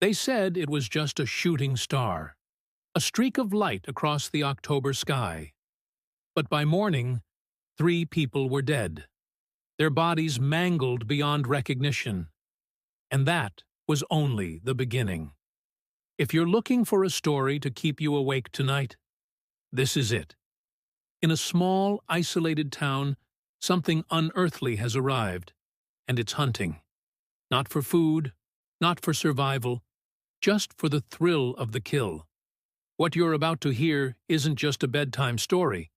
They said it was just a shooting star, a streak of light across the October sky. But by morning, 3 people were dead, their bodies mangled beyond recognition. And that was only the beginning. If you're looking for a story to keep you awake tonight, this is it. In a small, isolated town, something unearthly has arrived, and it's hunting. Not for food, not for survival, just for the thrill of the kill. What you're about to hear isn't just a bedtime story.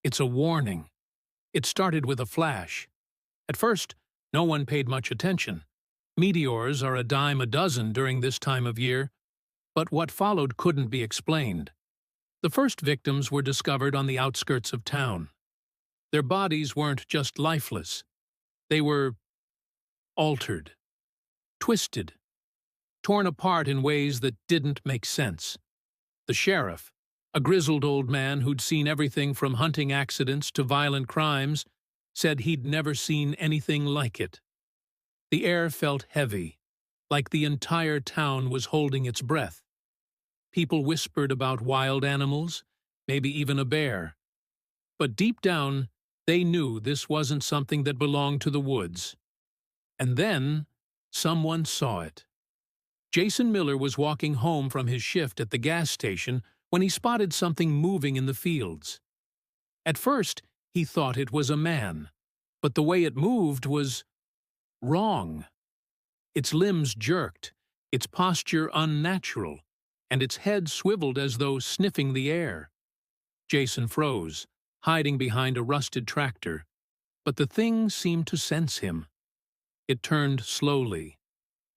It's a warning. It started with a flash. At first, no one paid much attention. Meteors are a dime a dozen during this time of year, but what followed couldn't be explained. The first victims were discovered on the outskirts of town. Their bodies weren't just lifeless. They were altered, twisted, torn apart in ways that didn't make sense. The sheriff, a grizzled old man who'd seen everything from hunting accidents to violent crimes, said he'd never seen anything like it. The air felt heavy, like the entire town was holding its breath. People whispered about wild animals, maybe even a bear. But deep down, they knew this wasn't something that belonged to the woods. And then, someone saw it. Jason Miller was walking home from his shift at the gas station when he spotted something moving in the fields. At first, he thought it was a man, but the way it moved was wrong. Its limbs jerked, its posture unnatural, and its head swiveled as though sniffing the air. Jason froze, hiding behind a rusted tractor, but the thing seemed to sense him. It turned slowly,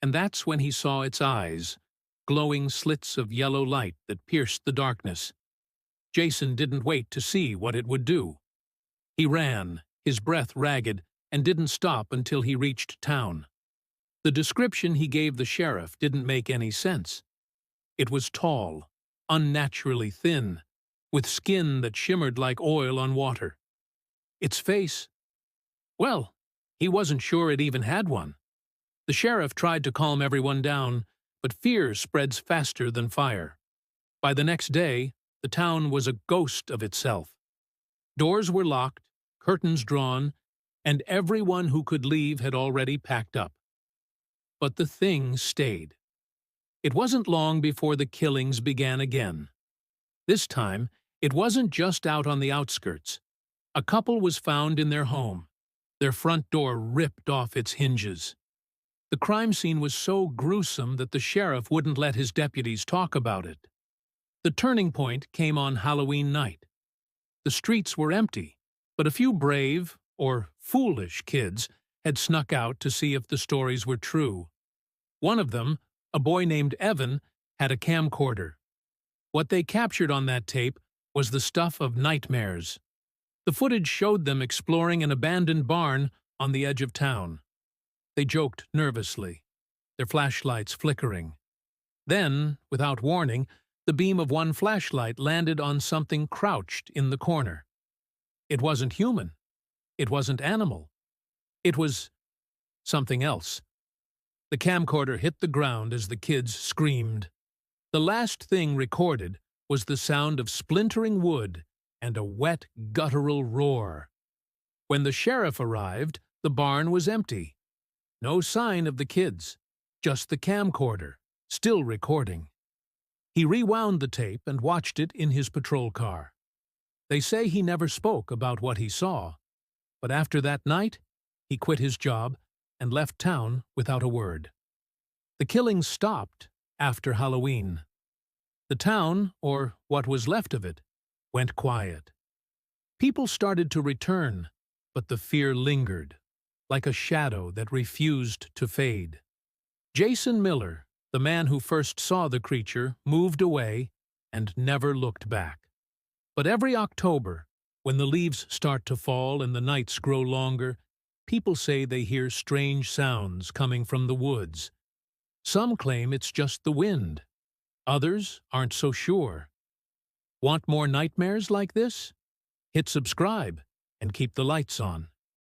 and that's when he saw its eyes, glowing slits of yellow light that pierced the darkness. Jason didn't wait to see what it would do. He ran, his breath ragged, and didn't stop until he reached town. The description he gave the sheriff didn't make any sense. It was tall, unnaturally thin, with skin that shimmered like oil on water. Its face, well, he wasn't sure it even had one. The sheriff tried to calm everyone down, but fear spreads faster than fire. By the next day, the town was a ghost of itself. Doors were locked, curtains drawn, and everyone who could leave had already packed up. But the thing stayed. It wasn't long before the killings began again. This time, it wasn't just out on the outskirts. A couple was found in their home, their front door ripped off its hinges. The crime scene was so gruesome that the sheriff wouldn't let his deputies talk about it. The turning point came on Halloween night. The streets were empty, but a few brave, or foolish kids had snuck out to see if the stories were true. One of them, a boy named Evan, had a camcorder. What they captured on that tape was the stuff of nightmares. The footage showed them exploring an abandoned barn on the edge of town. They joked nervously, their flashlights flickering. Then, without warning, the beam of one flashlight landed on something crouched in the corner. It wasn't human. It wasn't animal. It was something else. The camcorder hit the ground as the kids screamed. The last thing recorded was the sound of splintering wood and a wet, guttural roar. When the sheriff arrived, the barn was empty. No sign of the kids, just the camcorder, still recording. He rewound the tape and watched it in his patrol car. They say he never spoke about what he saw, but after that night, he quit his job and left town without a word. The killings stopped after Halloween. The town, or what was left of it, went quiet. People started to return, but the fear lingered, like a shadow that refused to fade. Jason Miller, the man who first saw the creature, moved away and never looked back. But every October, when the leaves start to fall and the nights grow longer, people say they hear strange sounds coming from the woods. Some claim it's just the wind. Others aren't so sure. Want more nightmares like this? Hit subscribe and keep the lights on.